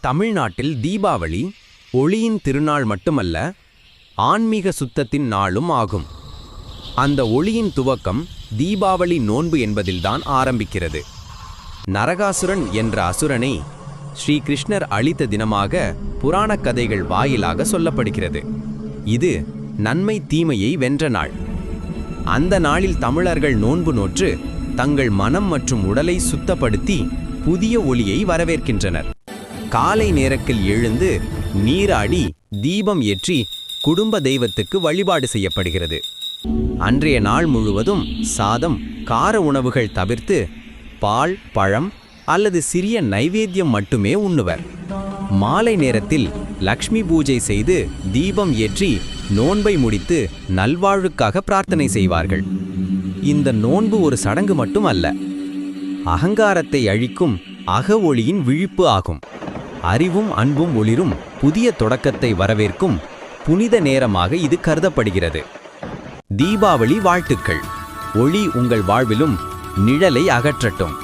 தமிழ்நாட்டில் தீபாவளி ஒளியின் திருநாள் மட்டுமல்ல, ஆன்மீக சுத்தத்தின் நாளும் ஆகும். அந்த ஒளியின் துவக்கம் தீபாவளி நோன்பு என்பதில்தான் ஆரம்பிக்கிறது. நரகாசுரன் என்ற அசுரனை ஸ்ரீ கிருஷ்ணர் அழித்த தினமாக புராணக் கதைகள் வாயிலாக சொல்லப்படுகிறது. இது நன்மை தீமையை வென்ற நாள். அந்த நாளில் தமிழர்கள் நோன்பு நோற்று தங்கள் மனம் மற்றும் உடலை சுத்தப்படுத்தி புதிய ஒளியை வரவேற்கின்றனர். காலை நேரத்தில் எழுந்து நீராடி தீபம் ஏற்றி குடும்ப தெய்வத்துக்கு வழிபாடு செய்யப்படுகிறது. அன்றைய நாள் முழுவதும் சாதம், கார உணவுகள் தவிர்த்து பால், பழம் அல்லது சிறிய நைவேத்தியம் மட்டுமே உண்ணுவர். மாலை நேரத்தில் லக்ஷ்மி பூஜை செய்து தீபம் ஏற்றி நோன்பை முடித்து நல்வாழ்வுக்காக பிரார்த்தனை செய்வார்கள். இந்த நோன்பு ஒரு சடங்கு மட்டும் அல்ல, அகங்காரத்தை அழிக்கும் அக ஒளியின் விழிப்பு ஆகும். அறிவும் அன்பும் ஒளிரும் புதிய தொடக்கத்தை வரவேற்கும் புனித நேரமாக இது கருதப்படுகிறது. தீபாவளி வாழ்த்துக்கள். ஒளி உங்கள் வாழ்விலும் நிழலை அகற்றட்டும்.